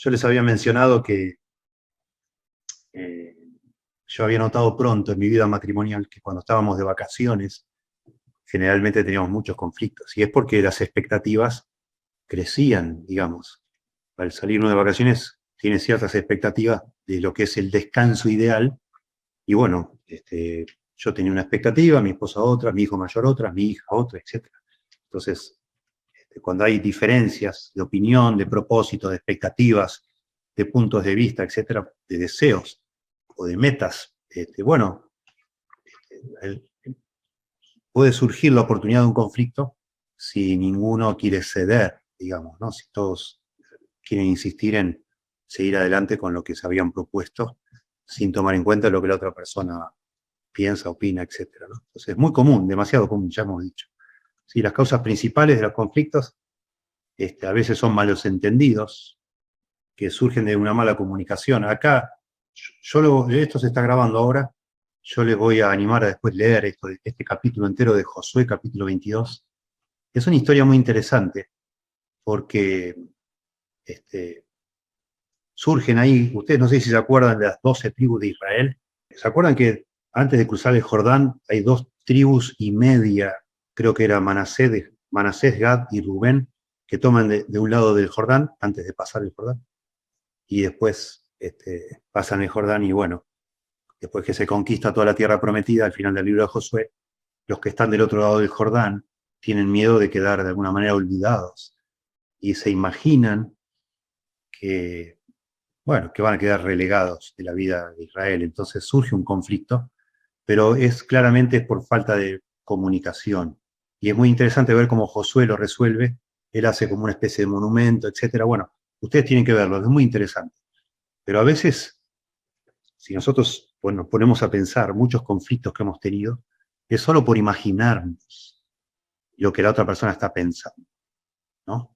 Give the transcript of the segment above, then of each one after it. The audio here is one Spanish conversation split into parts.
Yo les había mencionado que eh, yo había notado pronto en mi vida matrimonial que cuando estábamos de vacaciones, generalmente teníamos muchos conflictos. Y es porque las expectativas crecían, digamos. Al salir uno de vacaciones, tiene ciertas expectativas de lo que es el descanso ideal. Y bueno, yo tenía una expectativa, mi esposa otra, mi hijo mayor otra, mi hija otra, etc. Entonces, cuando hay diferencias de opinión, de propósito, de expectativas, de puntos de vista, etcétera, de deseos o de metas, bueno, el- puede surgir la oportunidad de un conflicto si ninguno quiere ceder, digamos, ¿no? Si todos quieren insistir en seguir adelante con lo que se habían propuesto sin tomar en cuenta lo que la otra persona piensa, opina, etcétera, ¿no? Entonces es muy común, demasiado común, ya hemos dicho. Sí, las causas principales de los conflictos a veces son malos entendidos que surgen de una mala comunicación. Acá, esto se está grabando ahora, yo les voy a animar a después leer este capítulo entero de Josué, capítulo 22. Es una historia muy interesante porque surgen ahí, ustedes no sé si se acuerdan de las 12 tribus de Israel. ¿Se acuerdan que antes de cruzar el Jordán hay 2 tribus y media, creo que era Manasés, Gad y Rubén, que toman de un lado del Jordán antes de pasar el Jordán? Y después pasan el Jordán y bueno, después que se conquista toda la tierra prometida, al final del libro de Josué, los que están del otro lado del Jordán tienen miedo de quedar de alguna manera olvidados y se imaginan que, bueno, que van a quedar relegados de la vida de Israel. Entonces surge un conflicto, pero claramente es por falta de comunicación. Y es muy interesante ver cómo Josué lo resuelve. Él hace como una especie de monumento, etcétera. Bueno, ustedes tienen que verlo, es muy interesante. Pero a veces, si nosotros nos ponemos a pensar muchos conflictos que hemos tenido, es solo por imaginarnos lo que la otra persona está pensando, ¿no?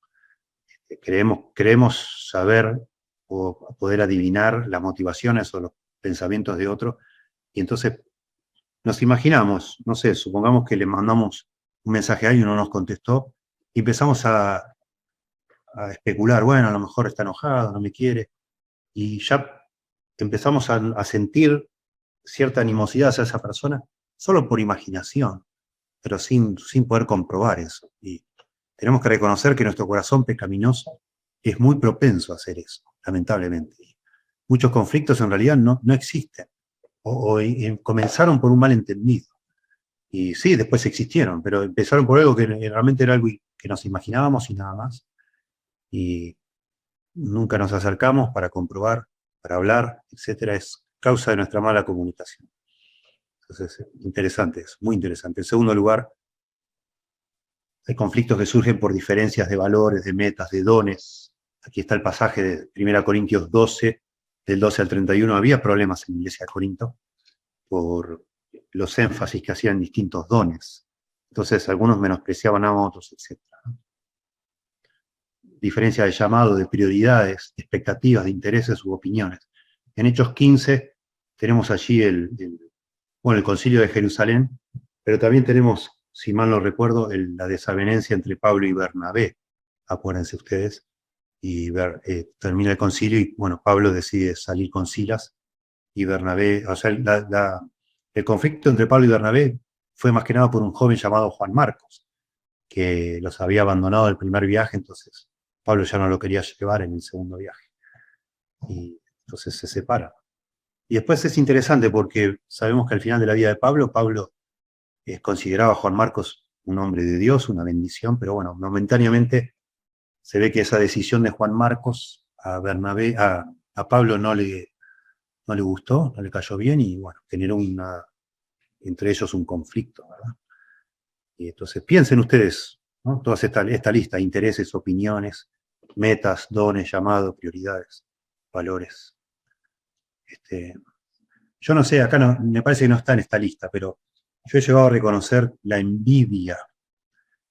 Creemos saber o poder adivinar las motivaciones o los pensamientos de otro, y entonces nos imaginamos, no sé, supongamos que le mandamos un mensaje a alguien y no nos contestó, y empezamos a especular, bueno, a lo mejor está enojado, no me quiere, y ya empezamos a sentir cierta animosidad hacia esa persona solo por imaginación, pero sin poder comprobar eso. Y tenemos que reconocer que nuestro corazón pecaminoso es muy propenso a hacer eso, lamentablemente. Muchos conflictos en realidad no existen, o comenzaron por un malentendido. Y sí, después existieron, pero empezaron por algo que realmente era algo que nos imaginábamos y nada más. Y nunca nos acercamos para comprobar, para hablar, etcétera. Es causa de nuestra mala comunicación. Entonces, interesante, es muy interesante. En segundo lugar, hay conflictos que surgen por diferencias de valores, de metas, de dones. Aquí está el pasaje de 1 Corintios 12, del 12 al 31. Había problemas en la iglesia de Corinto por los énfasis que hacían distintos dones. Entonces, algunos menospreciaban a otros, etc. Diferencia de llamado, de prioridades, de expectativas, de intereses u opiniones. En Hechos 15 tenemos allí el concilio de Jerusalén, pero también tenemos, si mal no recuerdo, la desavenencia entre Pablo y Bernabé, acuérdense ustedes, y termina el concilio y, bueno, Pablo decide salir con Silas y Bernabé, o sea, el conflicto entre Pablo y Bernabé fue más que nada por un joven llamado Juan Marcos, que los había abandonado el primer viaje, entonces Pablo ya no lo quería llevar en el segundo viaje. Y entonces se separa. Y después es interesante porque sabemos que al final de la vida de Pablo, consideraba a Juan Marcos un hombre de Dios, una bendición, pero bueno, momentáneamente se ve que esa decisión de Juan Marcos a Pablo no le gustó, no le cayó bien y bueno, generó entre ellos un conflicto, ¿verdad? Y entonces piensen ustedes, ¿no? Toda esta lista, intereses, opiniones, metas, dones, llamados, prioridades, valores. Yo no sé, acá me parece que no está en esta lista, pero yo he llegado a reconocer la envidia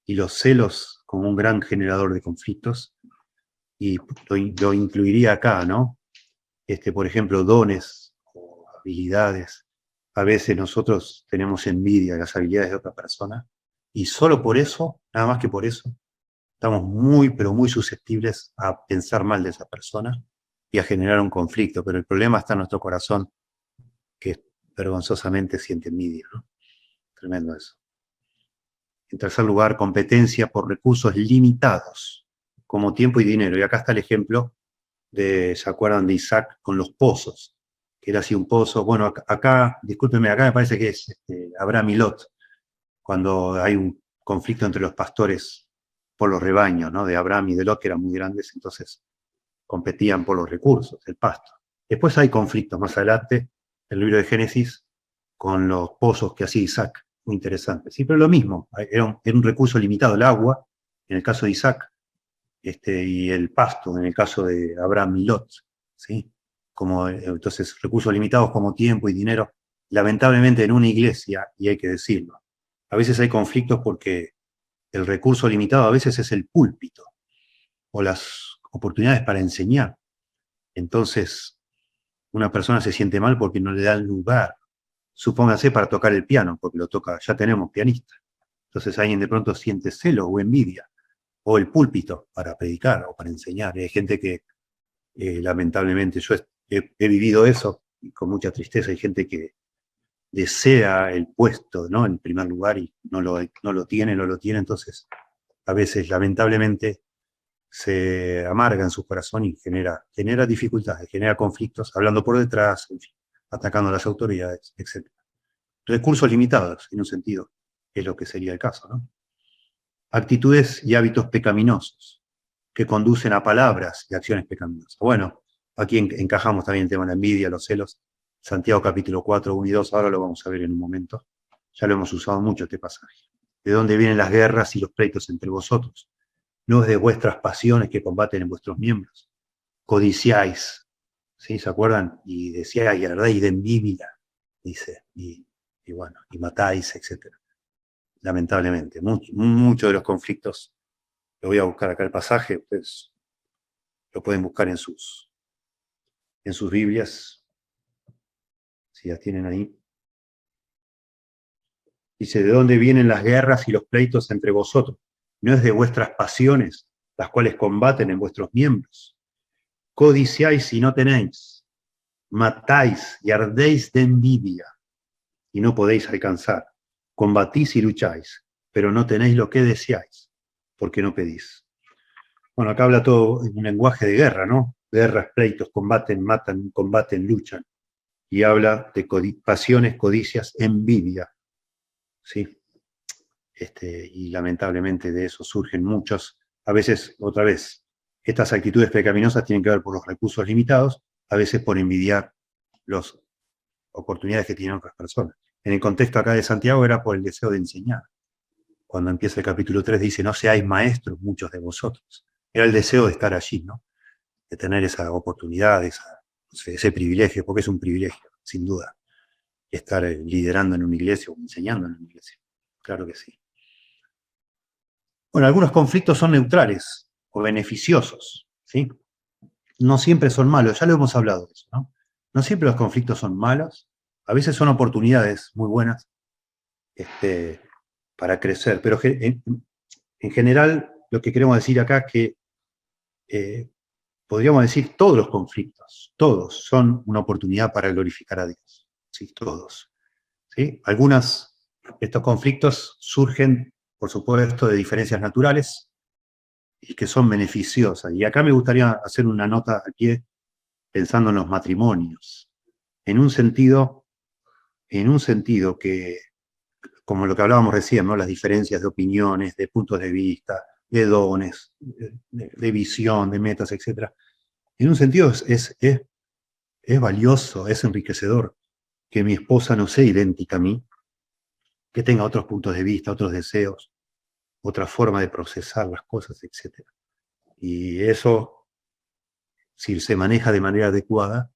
y los celos como un gran generador de conflictos y lo incluiría acá, ¿no? Por ejemplo, dones o habilidades. A veces nosotros tenemos envidia de las habilidades de otra persona y solo por eso, nada más que por eso, estamos muy, pero muy susceptibles a pensar mal de esa persona y a generar un conflicto, pero el problema está en nuestro corazón, que vergonzosamente siente envidia, ¿no? Tremendo eso. En tercer lugar, competencia por recursos limitados, como tiempo y dinero. Y acá está el ejemplo ¿se acuerdan de Isaac con los pozos? Que era así un pozo. Bueno, acá discúlpenme, acá me parece que es Abraham y Lot, cuando hay un conflicto entre los pastores por los rebaños, ¿no? De Abraham y de Lot, que eran muy grandes, entonces competían por los recursos, el pasto. Después hay conflictos más adelante, en el libro de Génesis, con los pozos que hacía Isaac, muy interesante. Sí, pero lo mismo, era un recurso limitado, el agua, en el caso de Isaac, y el pasto, en el caso de Abraham y Lot, ¿sí? Entonces, recursos limitados como tiempo y dinero, lamentablemente en una iglesia, y hay que decirlo, a veces hay conflictos porque el recurso limitado a veces es el púlpito o las oportunidades para enseñar. Entonces, una persona se siente mal porque no le dan lugar, supóngase para tocar el piano, porque lo toca, ya tenemos pianista. Entonces alguien de pronto siente celo o envidia, o el púlpito para predicar o para enseñar. Hay gente que, lamentablemente, yo he vivido eso y con mucha tristeza. Hay gente que desea el puesto, ¿no? En primer lugar y no lo tiene, entonces a veces, lamentablemente, se amarga en su corazón y genera dificultades, genera conflictos, hablando por detrás, en fin, atacando a las autoridades, etc. Recursos limitados, en un sentido, es lo que sería el caso, ¿no? Actitudes y hábitos pecaminosos que conducen a palabras y acciones pecaminosas. Bueno, aquí encajamos también el tema de la envidia, los celos. Santiago capítulo 4, 1 y 2, ahora lo vamos a ver en un momento. Ya lo hemos usado mucho este pasaje. ¿De dónde vienen las guerras y los pleitos entre vosotros? No es de vuestras pasiones que combaten en vuestros miembros. Codiciáis, ¿sí? ¿Se acuerdan? Y decíais, y ardéis de envidia, dice, y bueno, y matáis, etc. Lamentablemente, muchos de los conflictos, lo voy a buscar acá el pasaje, ustedes lo pueden buscar en sus Biblias, si las tienen ahí. Dice, ¿de dónde vienen las guerras y los pleitos entre vosotros? ¿No es de vuestras pasiones, las cuales combaten en vuestros miembros? Codiciáis y no tenéis, matáis y ardéis de envidia y no podéis alcanzar. Combatís y lucháis, pero no tenéis lo que deseáis, porque no pedís. Bueno, acá habla todo en un lenguaje de guerra, ¿no? Guerras, pleitos, combaten, matan, combaten, luchan. Y habla de pasiones, codicias, envidia, ¿sí? Y lamentablemente de eso surgen muchos. A veces, otra vez, estas actitudes pecaminosas tienen que ver por los recursos limitados, a veces por envidiar las oportunidades que tienen otras personas. En el contexto acá de Santiago era por el deseo de enseñar. Cuando empieza el capítulo 3 dice, no seáis maestros muchos de vosotros. Era el deseo de estar allí, ¿no? De tener esa oportunidad, ese privilegio, porque es un privilegio, sin duda, estar liderando en una iglesia o enseñando en una iglesia. Claro que sí. Bueno, algunos conflictos son neutrales o beneficiosos, ¿sí? No siempre son malos, ya lo hemos hablado de eso, ¿no? No siempre los conflictos son malos, a veces son oportunidades muy buenas para crecer, pero en general lo que queremos decir acá es que podríamos decir todos los conflictos, todos son una oportunidad para glorificar a Dios, ¿sí? Todos, ¿sí? Estos conflictos surgen, por supuesto, de diferencias naturales y que son beneficiosas. Y acá me gustaría hacer una nota aquí pensando en los matrimonios, en un sentido que, como lo que hablábamos recién, ¿no? Las diferencias de opiniones, de puntos de vista, de dones, de visión, de metas, etc. En un sentido es valioso, es enriquecedor que mi esposa no sea idéntica a mí, que tenga otros puntos de vista, otros deseos, otra forma de procesar las cosas, etc. Y eso, si se maneja de manera adecuada,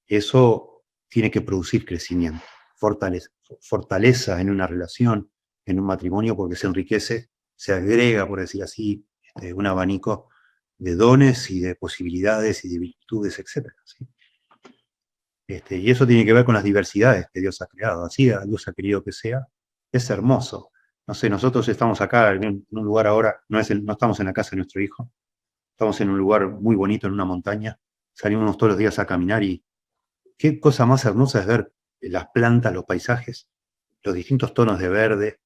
eso tiene que producir crecimiento, fortaleza en una relación, en un matrimonio, porque se enriquece, se agrega, por decir así, un abanico de dones y de posibilidades y de virtudes, etc. ¿Sí? Y eso tiene que ver con las diversidades que Dios ha creado. Así Dios ha querido que sea. Es hermoso. No sé, nosotros estamos acá en un lugar ahora, no estamos en la casa de nuestro hijo, estamos en un lugar muy bonito, en una montaña, salimos todos los días a caminar y qué cosa más hermosa es ver las plantas, los paisajes, los distintos tonos de verde,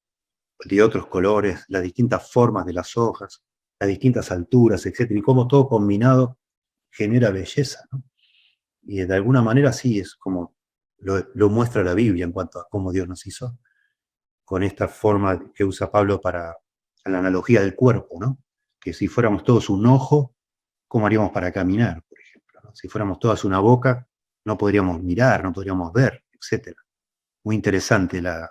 de otros colores, las distintas formas de las hojas, las distintas alturas, etcétera, y cómo todo combinado genera belleza, ¿no? Y de alguna manera sí es como lo muestra la Biblia en cuanto a cómo Dios nos hizo, con esta forma que usa Pablo para la analogía del cuerpo, ¿no? Que si fuéramos todos un ojo, ¿cómo haríamos para caminar, por ejemplo? ¿No? Si fuéramos todas una boca, no podríamos mirar, no podríamos ver, etcétera. Muy interesante la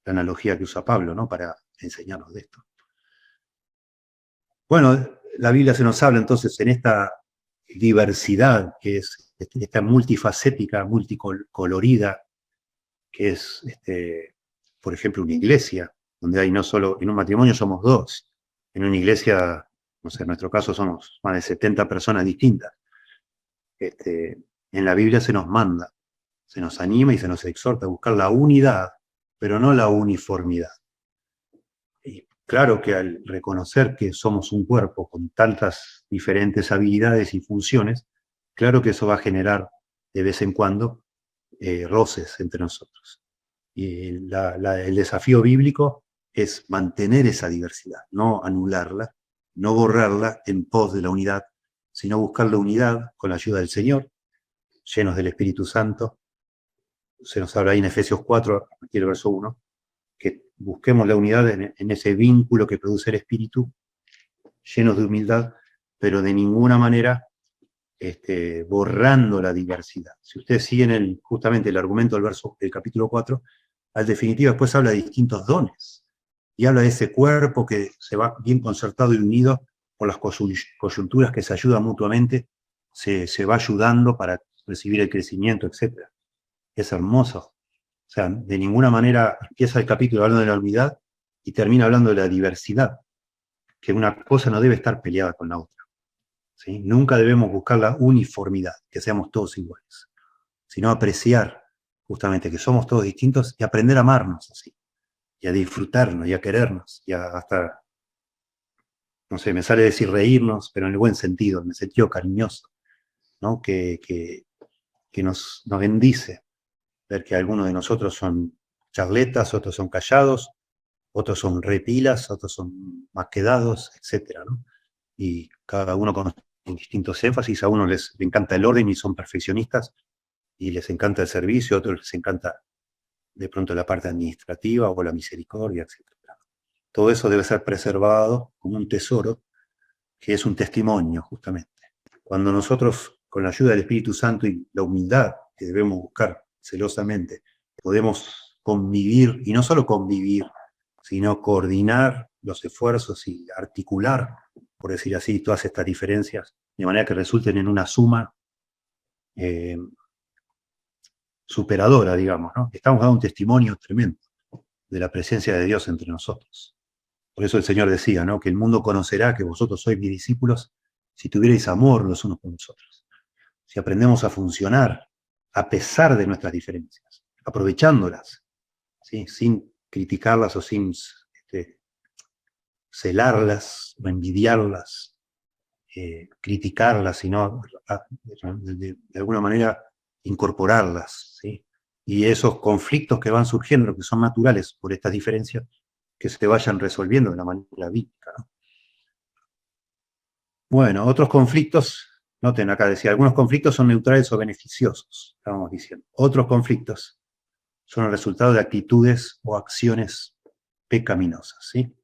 analogía que usa Pablo, ¿no? Para enseñarnos de esto. Bueno, la Biblia se nos habla entonces en esta diversidad que es esta multifacética, multicolorida, que es, por ejemplo, una iglesia, donde hay no solo, en un matrimonio somos dos, en una iglesia, no sé, en nuestro caso somos más de 70 personas distintas. En la Biblia se nos manda, se nos anima y se nos exhorta a buscar la unidad, pero no la uniformidad. Y claro que al reconocer que somos un cuerpo con tantas diferentes habilidades y funciones, claro que eso va a generar de vez en cuando roces entre nosotros. Y el desafío bíblico es mantener esa diversidad, no anularla, no borrarla en pos de la unidad, sino buscar la unidad con la ayuda del Señor, llenos del Espíritu Santo. Se nos habla ahí en Efesios 4, aquí el verso 1, que busquemos la unidad en ese vínculo que produce el Espíritu, llenos de humildad, pero de ninguna manera borrando la diversidad. Si ustedes siguen justamente el argumento del capítulo 4, al definitivo después habla de distintos dones, y habla de ese cuerpo que se va bien concertado y unido por las coyunturas que se ayudan mutuamente, se va ayudando para recibir el crecimiento, etc. Es hermoso. O sea, de ninguna manera empieza el capítulo hablando de la unidad y termina hablando de la diversidad, que una cosa no debe estar peleada con la otra. ¿Sí? Nunca debemos buscar la uniformidad, que seamos todos iguales, sino apreciar justamente que somos todos distintos y aprender a amarnos así, y a disfrutarnos, y a querernos, y a hasta, no sé, me sale decir reírnos, pero en el buen sentido, en el sentido cariñoso, ¿no? Que nos bendice ver que algunos de nosotros son charletas, otros son callados, otros son repilas, otros son más quedados, etcétera, ¿no? Y cada uno con distintos énfasis, a unos les encanta el orden y son perfeccionistas, y les encanta el servicio, a otros les encanta de pronto la parte administrativa o la misericordia, etcétera. Todo eso debe ser preservado como un tesoro, que es un testimonio, justamente. Cuando nosotros, con la ayuda del Espíritu Santo y la humildad que debemos buscar celosamente, podemos convivir, y no solo convivir, sino coordinar los esfuerzos y articular, por decir así, todas estas diferencias, de manera que resulten en una suma superadora, digamos, ¿no? Estamos dando un testimonio tremendo de la presencia de Dios entre nosotros. Por eso el Señor decía, ¿no? Que el mundo conocerá que vosotros sois mis discípulos si tuvierais amor los unos con los otros. Si aprendemos a funcionar a pesar de nuestras diferencias, aprovechándolas, ¿sí? Sin criticarlas o sin celarlas o envidiarlas, criticarlas, sino de alguna manera incorporarlas, ¿sí? Y esos conflictos que van surgiendo, que son naturales por estas diferencias, que se vayan resolviendo de la manera bíblica, ¿no? Bueno, otros conflictos, noten acá, decía, algunos conflictos son neutrales o beneficiosos, estábamos diciendo. Otros conflictos son el resultado de actitudes o acciones pecaminosas, ¿sí?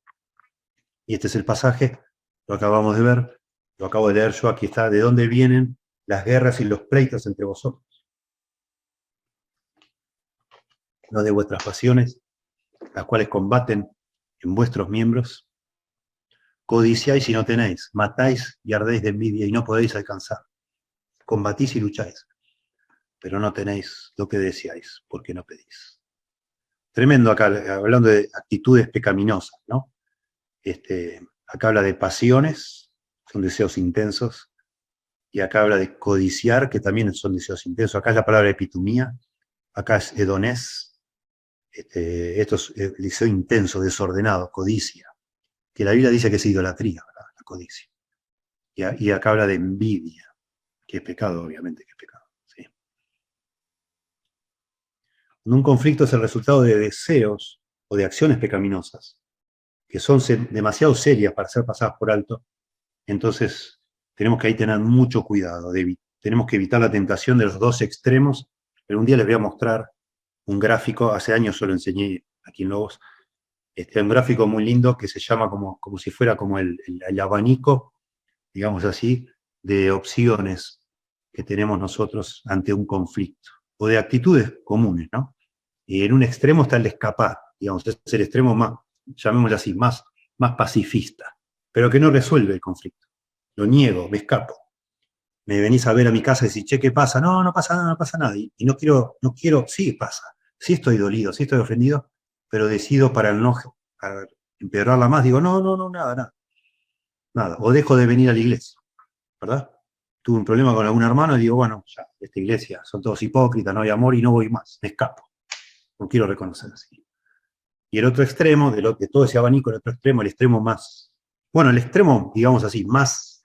Y este es el pasaje, lo acabamos de ver, lo acabo de leer yo, aquí está, ¿de dónde vienen las guerras y los pleitos entre vosotros? No de vuestras pasiones, las cuales combaten en vuestros miembros. Codiciáis y no tenéis, matáis y ardéis de envidia y no podéis alcanzar. Combatís y lucháis, pero no tenéis lo que deseáis, porque no pedís. Tremendo acá, hablando de actitudes pecaminosas, ¿no? Acá habla de pasiones, son deseos intensos, y acá habla de codiciar, que también son deseos intensos. Acá es la palabra epitumía, acá es hedonés, esto es el deseo intenso, desordenado, codicia, que la Biblia dice que es idolatría, ¿verdad? La codicia. Y acá habla de envidia, que es pecado, obviamente que es pecado. ¿Sí? Cuando un conflicto es el resultado de deseos o de acciones pecaminosas, que son demasiado serias para ser pasadas por alto, entonces tenemos que ahí tener mucho cuidado. Tenemos que evitar la tentación de los dos extremos. Pero un día les voy a mostrar un gráfico, hace años yo lo enseñé aquí en Lobos, un gráfico muy lindo que se llama como si fuera como el abanico, digamos así, de opciones que tenemos nosotros ante un conflicto, o de actitudes comunes, ¿no? Y en un extremo está el escapar, digamos, es el extremo más, llamémoslo así, más pacifista, pero que no resuelve el conflicto. Lo niego, me escapo. Me venís a ver a mi casa y decís, che, ¿qué pasa? No, no pasa nada, no pasa nada. Y no quiero, sí pasa. Sí estoy dolido, sí estoy ofendido, pero decido para empeorarla más, digo, no, no, no, nada, nada. Nada. O dejo de venir a la iglesia, ¿verdad? Tuve un problema con algún hermano y digo, bueno, ya, esta iglesia son todos hipócritas, no hay amor y no voy más, me escapo. No quiero reconocer así. Y el otro extremo, de todo ese abanico, el otro extremo, el extremo más, bueno, el extremo, digamos así, más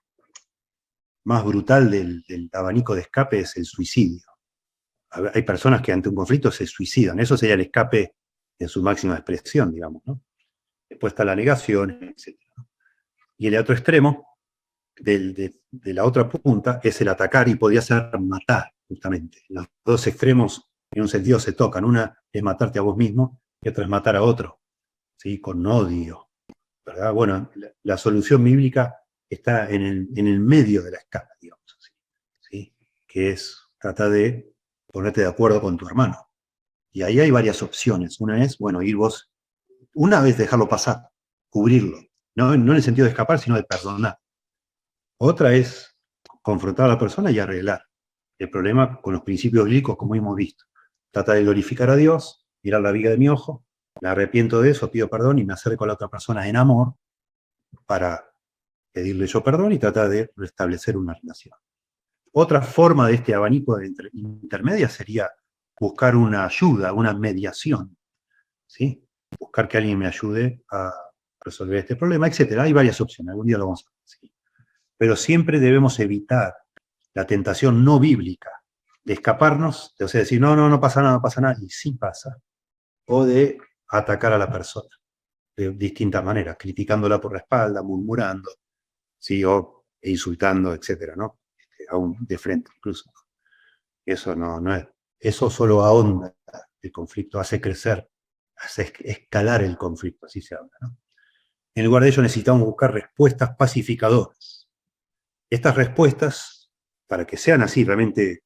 brutal del abanico de escape es el suicidio. Hay personas que ante un conflicto se suicidan, eso sería el escape en su máxima expresión, digamos, ¿no? Después está la negación, etc. Y el otro extremo, de la otra punta, es el atacar y podría ser matar, justamente. Los dos extremos, en un sentido, se tocan. Una es matarte a vos mismo y otra es matar a otro, ¿sí? Con odio, ¿verdad? Bueno, la solución bíblica está en el medio de la escala, digamos así, ¿sí? Que es tratar de ponerte de acuerdo con tu hermano. Y ahí hay varias opciones. Una es, bueno, ir vos, una vez dejarlo pasar, cubrirlo, no en el sentido de escapar, sino de perdonar. Otra es confrontar a la persona y arreglar el problema con los principios bíblicos, como hemos visto. Trata de glorificar a Dios, mirar la viga de mi ojo, me arrepiento de eso, pido perdón y me acerco a la otra persona en amor para pedirle yo perdón y tratar de restablecer una relación. Otra forma de este abanico de intermedia sería buscar una ayuda, una mediación, ¿sí? Buscar que alguien me ayude a resolver este problema, etc. Hay varias opciones, algún día lo vamos a ver. ¿Sí? Pero siempre debemos evitar la tentación no bíblica de escaparnos, o sea, decir, no, no, no pasa nada, no pasa nada, y sí pasa, o de atacar a la persona de distintas maneras, criticándola por la espalda, murmurando, ¿sí? O insultando, etc., ¿no? Aún de frente incluso. Eso no es, eso solo ahonda el conflicto, hace crecer, hace escalar el conflicto, así se habla, ¿no? En lugar de ello necesitamos buscar respuestas pacificadoras. Estas respuestas, para que sean así realmente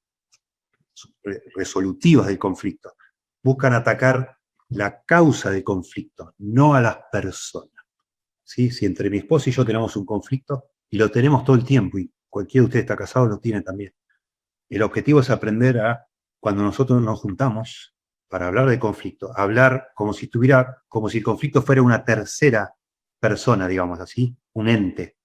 resolutivas del conflicto, buscan atacar la causa del conflicto, no a las personas. ¿Sí? Si entre mi esposa y yo tenemos un conflicto, y lo tenemos todo el tiempo, y cualquiera de ustedes está casado, lo tiene también. El objetivo es aprender a, cuando nosotros nos juntamos para hablar de conflicto, hablar como si el conflicto fuera una tercera persona, digamos así, un ente.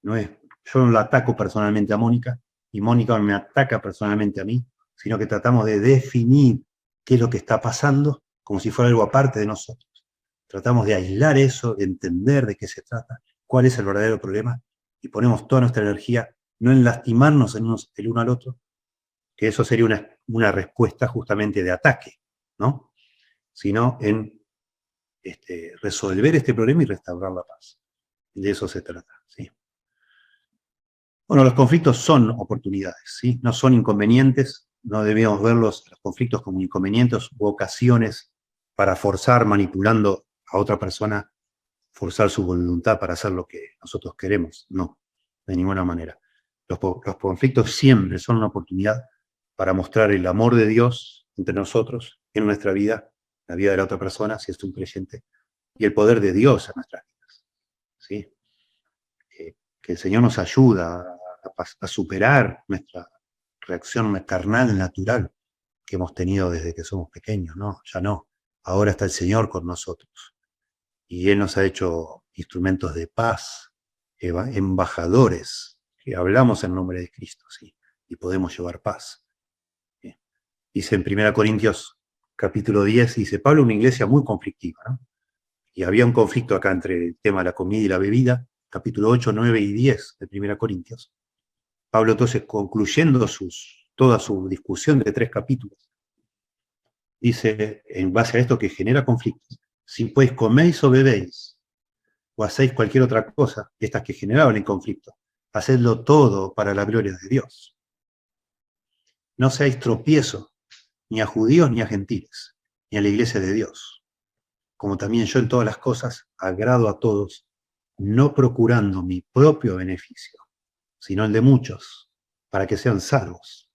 No es, yo no la ataco personalmente a Mónica y Mónica no me ataca personalmente a mí, sino que tratamos de definir qué es lo que está pasando como si fuera algo aparte de nosotros. Tratamos de aislar eso, de entender de qué se trata, cuál es el verdadero problema y ponemos toda nuestra energía no en lastimarnos el uno al otro, que eso sería una respuesta justamente de ataque, ¿no? Sino en resolver este problema y restaurar la paz. De eso se trata, ¿sí? Bueno, los conflictos son oportunidades, ¿sí? No son inconvenientes, no debemos ver los conflictos como inconvenientes u ocasiones para forzar, manipulando a otra persona, forzar su voluntad para hacer lo que nosotros queremos. No, de ninguna manera. Los conflictos siempre son una oportunidad para mostrar el amor de Dios entre nosotros, en nuestra vida, la vida de la otra persona, si es un creyente, y el poder de Dios en nuestras vidas, ¿sí? Que el Señor nos ayuda a superar nuestra reacción carnal, natural, que hemos tenido desde que somos pequeños, ¿no? Ya no. Ahora está el Señor con nosotros. Y Él nos ha hecho instrumentos de paz, embajadores, que hablamos en nombre de Cristo, ¿sí? Y podemos llevar paz. ¿Sí? Dice en 1 Corintios capítulo 10, dice, Pablo, una iglesia muy conflictiva, ¿no? Y había un conflicto acá entre el tema de la comida y la bebida, capítulo 8, 9 y 10 de 1 Corintios. Pablo entonces, concluyendo toda su discusión de 3 capítulos, dice, en base a esto que genera conflictos, si pues coméis o bebéis, o hacéis cualquier otra cosa, estas que generaban el conflicto, hacedlo todo para la gloria de Dios. No seáis tropiezo ni a judíos ni a gentiles, ni a la iglesia de Dios, como también yo en todas las cosas agrado a todos, no procurando mi propio beneficio, sino el de muchos, para que sean salvos.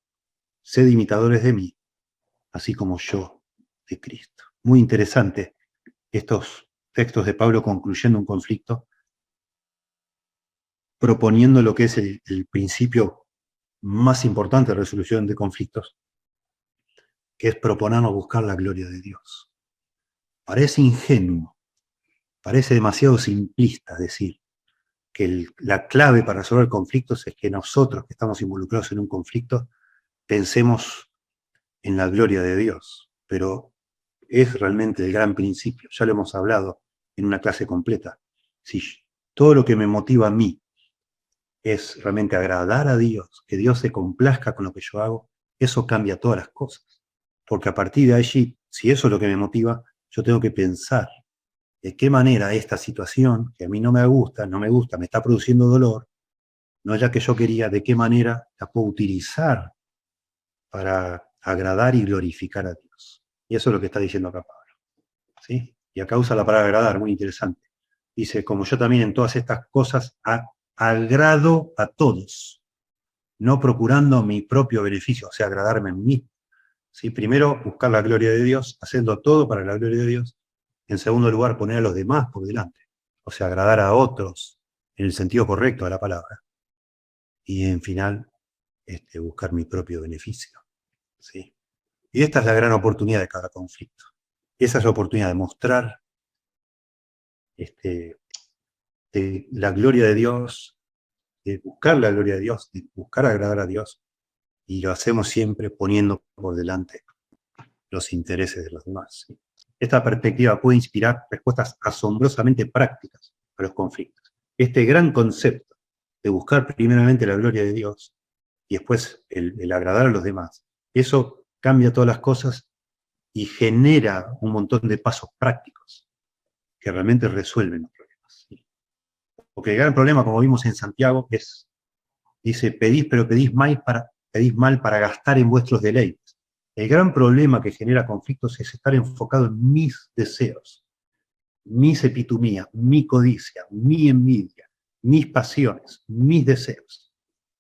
Sed imitadores de mí, así como yo de Cristo. Muy interesante estos textos de Pablo concluyendo un conflicto, proponiendo lo que es el principio más importante de resolución de conflictos, que es proponernos buscar la gloria de Dios. Parece ingenuo, parece demasiado simplista decir que la clave para resolver conflictos es que nosotros que estamos involucrados en un conflicto pensemos en la gloria de Dios, pero es realmente el gran principio, ya lo hemos hablado en una clase completa. Si todo lo que me motiva a mí es realmente agradar a Dios, que Dios se complazca con lo que yo hago, eso cambia todas las cosas. Porque a partir de allí, si eso es lo que me motiva, yo tengo que pensar de qué manera esta situación, que a mí no me gusta, me está produciendo dolor, no es la que yo quería, de qué manera la puedo utilizar para agradar y glorificar a Dios. Y eso es lo que está diciendo acá Pablo. ¿Sí? Y acá usa la palabra agradar, muy interesante. Dice, como yo también en todas estas cosas agrado a todos, no procurando mi propio beneficio, o sea, agradarme en mí. ¿Sí? Primero, buscar la gloria de Dios, haciendo todo para la gloria de Dios. En segundo lugar, poner a los demás por delante, o sea, agradar a otros en el sentido correcto de la palabra. Y en final, buscar mi propio beneficio. ¿Sí? Y esta es la gran oportunidad de cada conflicto. Esa es la oportunidad de mostrar de la gloria de Dios, de buscar la gloria de Dios, de buscar agradar a Dios. Y lo hacemos siempre poniendo por delante los intereses de los demás. ¿Sí? Esta perspectiva puede inspirar respuestas asombrosamente prácticas a los conflictos. Este gran concepto de buscar primeramente la gloria de Dios y después el agradar a los demás, eso cambia todas las cosas y genera un montón de pasos prácticos que realmente resuelven los problemas. ¿Sí? Porque el gran problema, como vimos en Santiago, dice, pedís, pero pedís mal para gastar en vuestros deleites. El gran problema que genera conflictos es estar enfocado en mis deseos, mis epitumías, mi codicia, mi envidia, mis pasiones, mis deseos.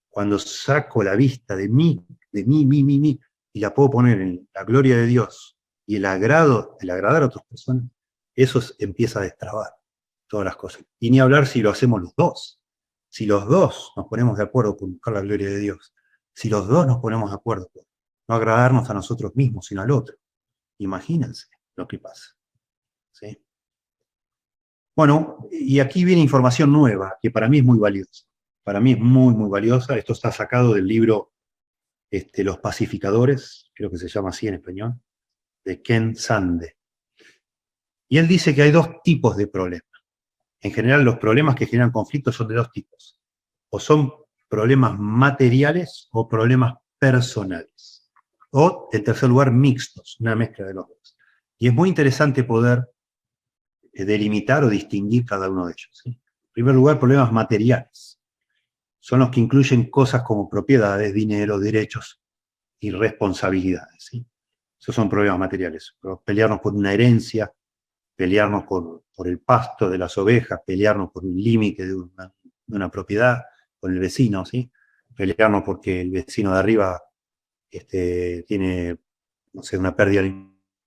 Cuando saco la vista de mí, y la puedo poner en la gloria de Dios y el agradar a otras personas, eso empieza a destrabar todas las cosas. Y ni hablar si lo hacemos los dos. Si los dos nos ponemos de acuerdo por buscar la gloria de Dios, si los dos nos ponemos de acuerdo por no agradarnos a nosotros mismos, sino al otro, imagínense lo que pasa. ¿Sí? Bueno, y aquí viene información nueva, que para mí es muy valiosa. Para mí es muy, muy valiosa. Esto está sacado del libro Los Pacificadores, creo que se llama así en español, de Ken Sande. Y él dice que hay 2 tipos de problemas. En general, los problemas que generan conflictos son de 2 tipos. O son problemas materiales o problemas personales. O, en tercer lugar, mixtos, una mezcla de los dos. Y es muy interesante poder delimitar o distinguir cada uno de ellos. ¿Sí? En primer lugar, problemas materiales. Son los que incluyen cosas como propiedades, dinero, derechos y responsabilidades. ¿Sí? Esos son problemas materiales. Pelearnos por una herencia, pelearnos por el pasto de las ovejas, pelearnos por un límite de una propiedad con el vecino, ¿sí? Pelearnos porque el vecino de arriba tiene, no sé, una pérdida de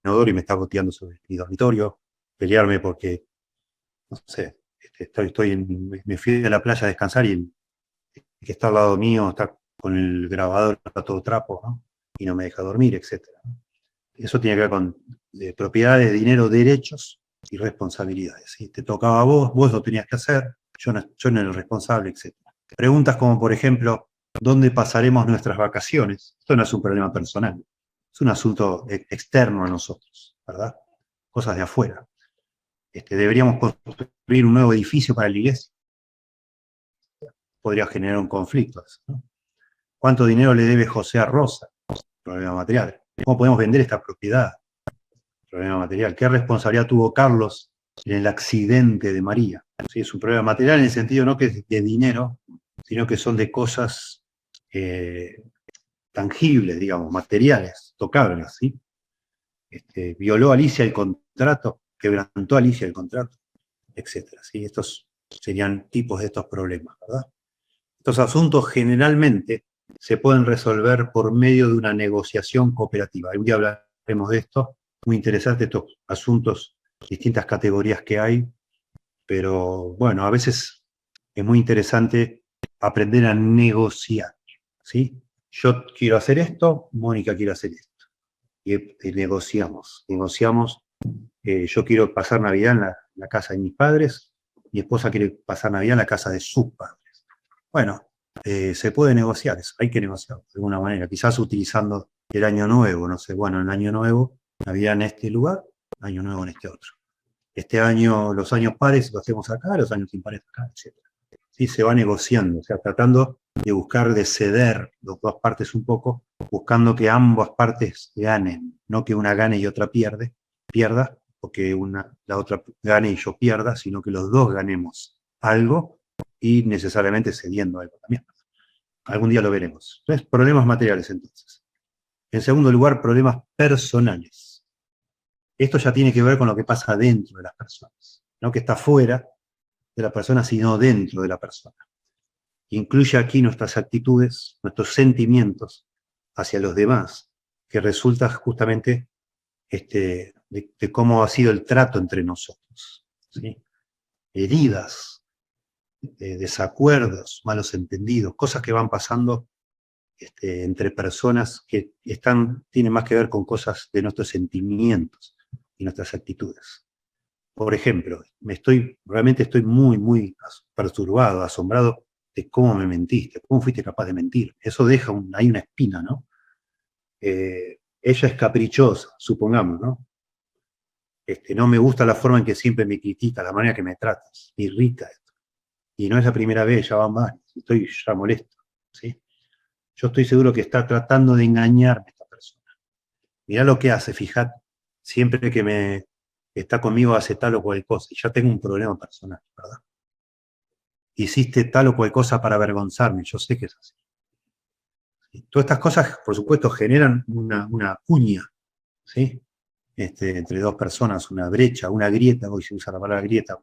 inodoro y me está goteando sobre mi dormitorio, pelearme porque, no sé, me fui a la playa a descansar y el que está al lado mío está con el grabador, está todo trapo, ¿no? Y no me deja dormir, etc. Eso tiene que ver con propiedades, dinero, derechos y responsabilidades. ¿Sí? Te tocaba a vos lo tenías que hacer, yo no era el responsable, etc. Preguntas como, por ejemplo, ¿dónde pasaremos nuestras vacaciones? Esto no es un problema personal, es un asunto externo a nosotros, ¿verdad? Cosas de afuera. Deberíamos construir un nuevo edificio para la iglesia. Podría generar un conflicto, ¿no? ¿Cuánto dinero le debe José a Rosa? Problema material. ¿Cómo podemos vender esta propiedad? Problema material. ¿Qué responsabilidad tuvo Carlos en el accidente de María? Sí, es un problema material en el sentido no que es de dinero, sino que son de cosas tangibles, digamos, materiales, tocables, ¿sí? Violó a Alicia el contrato, quebrantó a Alicia el contrato, etcétera, ¿sí? Estos serían tipos de estos problemas, ¿verdad? Estos asuntos generalmente se pueden resolver por medio de una negociación cooperativa. Un día hablaremos de esto, muy interesante estos asuntos, distintas categorías que hay, pero bueno, a veces es muy interesante aprender a negociar, ¿sí? Yo quiero hacer esto, Mónica quiere hacer esto. Y negociamos. Yo quiero pasar Navidad en la casa de mis padres, mi esposa quiere pasar Navidad en la casa de sus padres. Bueno, se puede negociar eso, hay que negociar de alguna manera, quizás utilizando el año nuevo, no sé, bueno, el año nuevo, Navidad en este lugar, año nuevo en este otro. Este año, los años pares lo hacemos acá, los años impares acá, etc. Sí, se va negociando, o sea, tratando de buscar de ceder las dos partes un poco, buscando que ambas partes ganen, no que una gane y otra pierda, o que la otra gane y yo pierda, sino que los dos ganemos algo y necesariamente cediendo algo también. Algún día lo veremos. Entonces, problemas materiales entonces. En segundo lugar, problemas personales. Esto ya tiene que ver con lo que pasa dentro de las personas, no que está fuera de la persona, sino dentro de la persona. Incluye aquí nuestras actitudes, nuestros sentimientos hacia los demás, que resulta justamente de cómo ha sido el trato entre nosotros, ¿sí? Heridas, desacuerdos, malos entendidos, cosas que van pasando entre personas que tienen más que ver con cosas de nuestros sentimientos y nuestras actitudes. Por ejemplo, realmente estoy muy, muy perturbado, asombrado de cómo me mentiste, cómo fuiste capaz de mentir. Eso deja ahí una espina, ¿no? Ella es caprichosa, supongamos, ¿no? No me gusta la forma en que siempre me critica, la manera que me tratas, me irrita esto. Y no es la primera vez, ya van más, estoy ya molesto, ¿sí? Yo estoy seguro que está tratando de engañarme esta persona. Mirá lo que hace, fíjate, siempre que está conmigo hace tal o cual cosa, y ya tengo un problema personal, ¿verdad? Hiciste tal o cual cosa para avergonzarme, yo sé que es así. Y todas estas cosas, por supuesto, generan una cuña, ¿sí? Entre dos personas, una brecha, una grieta, hoy se usa la palabra grieta,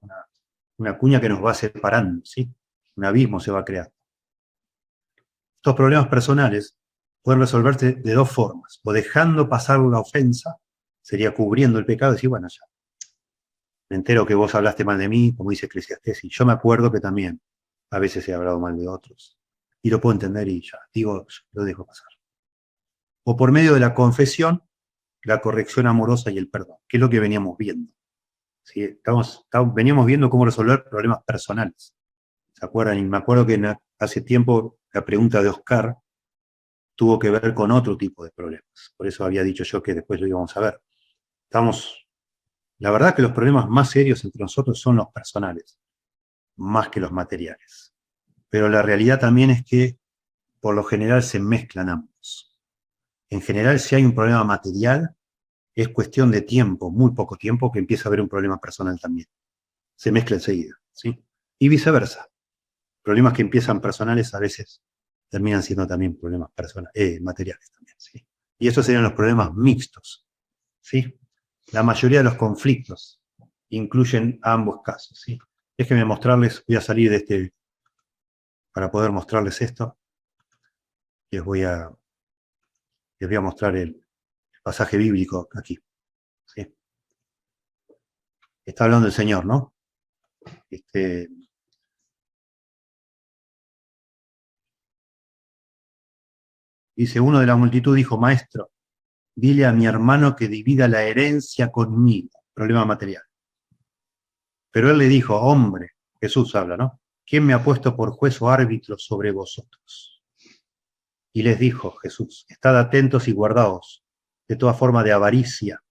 una cuña que nos va separando, ¿sí? Un abismo se va a crear. Estos problemas personales pueden resolverse de dos formas, o dejando pasar una ofensa, sería cubriendo el pecado y decir, bueno, ya, me entero que vos hablaste mal de mí, como dice Eclesiastés, y yo me acuerdo que también a veces he hablado mal de otros, y lo puedo entender y ya, digo, lo dejo pasar. O por medio de la confesión, la corrección amorosa y el perdón, que es lo que veníamos viendo. ¿Sí? Veníamos viendo cómo resolver problemas personales. ¿Se acuerdan? Y me acuerdo que hace tiempo la pregunta de Oscar tuvo que ver con otro tipo de problemas. Por eso había dicho yo que después lo íbamos a ver. La verdad que los problemas más serios entre nosotros son los personales, más que los materiales. Pero la realidad también es que por lo general se mezclan ambos. En general, si hay un problema material, es cuestión de tiempo, muy poco tiempo, que empieza a haber un problema personal también. Se mezcla enseguida, ¿sí? Y viceversa. Problemas que empiezan personales a veces terminan siendo también problemas materiales también, ¿sí? Y estos serían los problemas mixtos, ¿sí? La mayoría de los conflictos incluyen ambos casos, ¿sí? Déjenme mostrarles, voy a salir para poder mostrarles esto. Les voy a mostrar el pasaje bíblico aquí, ¿sí? Está hablando el Señor, ¿no? Dice, uno de la multitud dijo, maestro, dile a mi hermano que divida la herencia conmigo, problema material. Pero él le dijo, hombre, Jesús habla, ¿no? ¿Quién me ha puesto por juez o árbitro sobre vosotros? Y les dijo Jesús, estad atentos y guardaos de toda forma de avaricia,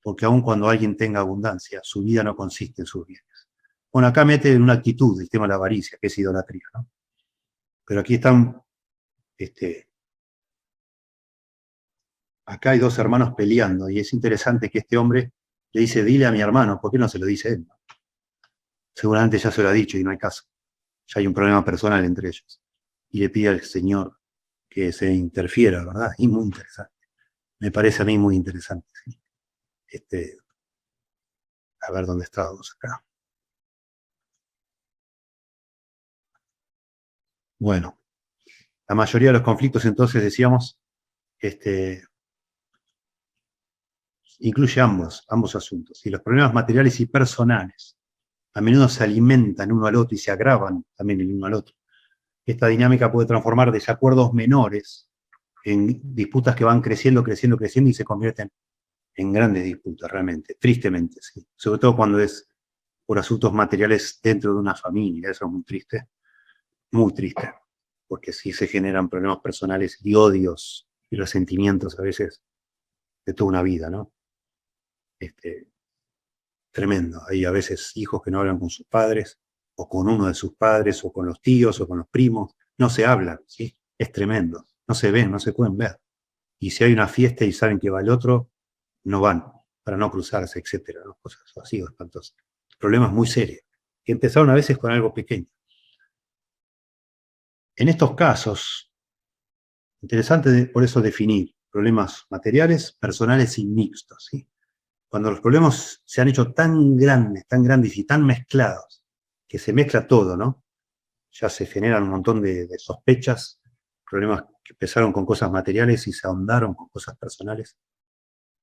porque aun cuando alguien tenga abundancia, su vida no consiste en sus bienes. Bueno, acá mete en una actitud el tema de la avaricia, que es idolatría, ¿no? Pero aquí están Acá hay dos hermanos peleando y es interesante que este hombre le dice, dile a mi hermano, ¿por qué no se lo dice él? Seguramente ya se lo ha dicho y no hay caso. Ya hay un problema personal entre ellos. Y le pide al Señor que se interfiera, ¿verdad? Y muy interesante. Me parece a mí muy interesante. ¿Sí? A ver dónde estábamos acá. Bueno, la mayoría de los conflictos entonces decíamos, incluye ambos asuntos. Y los problemas materiales y personales a menudo se alimentan uno al otro y se agravan también el uno al otro. Esta dinámica puede transformar desacuerdos menores en disputas que van creciendo, creciendo, creciendo y se convierten en grandes disputas realmente, tristemente, ¿sí? Sobre todo cuando es por asuntos materiales dentro de una familia, eso es muy triste, porque sí se generan problemas personales y odios y resentimientos a veces de toda una vida, ¿no? Tremendo. Hay a veces hijos que no hablan con sus padres, o con uno de sus padres, o con los tíos, o con los primos. No se hablan, ¿sí? Es tremendo. No se ven, no se pueden ver. Y si hay una fiesta y saben que va el otro, no van, para no cruzarse, etcétera, ¿no? Cosas así espantosas. Problemas muy serios, que empezaron a veces con algo pequeño. En estos casos, interesante por eso definir problemas materiales, personales y mixtos, ¿sí? Cuando los problemas se han hecho tan grandes y tan mezclados, que se mezcla todo, ¿no? Ya se generan un montón de sospechas, problemas que empezaron con cosas materiales y se ahondaron con cosas personales.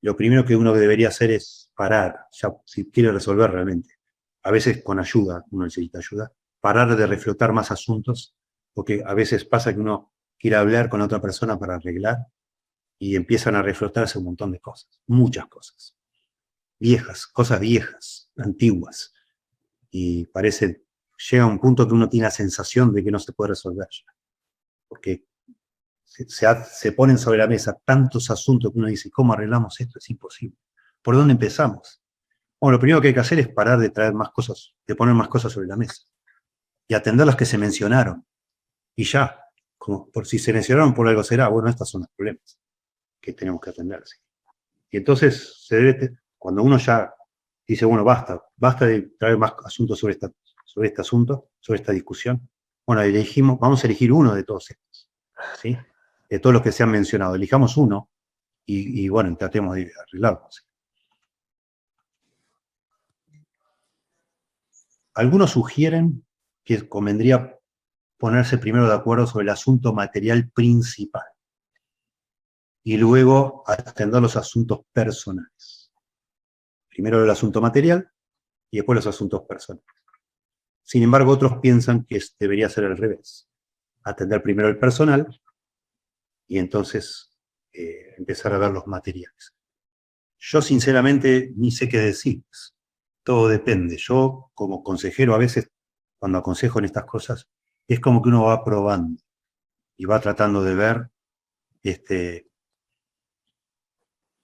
Lo primero que uno debería hacer es parar, ya, si quiere resolver realmente. A veces con ayuda, uno necesita ayuda, parar de reflotar más asuntos, porque a veces pasa que uno quiere hablar con otra persona para arreglar y empiezan a reflotarse un montón de cosas, muchas cosas. Viejas, cosas viejas, antiguas. Y llega un punto que uno tiene la sensación de que no se puede resolver ya. Porque se ponen sobre la mesa tantos asuntos que uno dice, ¿cómo arreglamos esto? Es imposible. ¿Por dónde empezamos? Bueno, lo primero que hay que hacer es parar de traer más cosas, de poner más cosas sobre la mesa. Y atender las que se mencionaron. Y ya, como por si se mencionaron por algo será, bueno, estos son los problemas que tenemos que atender. ¿Sí? Y entonces cuando uno ya dice, bueno, basta de traer más asuntos sobre este asunto, sobre esta discusión. Bueno, vamos a elegir uno de todos estos, ¿sí? De todos los que se han mencionado. Elijamos uno y bueno, tratemos de arreglarlo. ¿Sí? Algunos sugieren que convendría ponerse primero de acuerdo sobre el asunto material principal y luego atender los asuntos personales. Primero el asunto material y después los asuntos personales. Sin embargo, otros piensan que debería ser al revés. Atender primero el personal y entonces empezar a ver los materiales. Yo sinceramente ni sé qué decir. Todo depende. Yo como consejero a veces, cuando aconsejo en estas cosas, es como que uno va probando y va tratando de ver,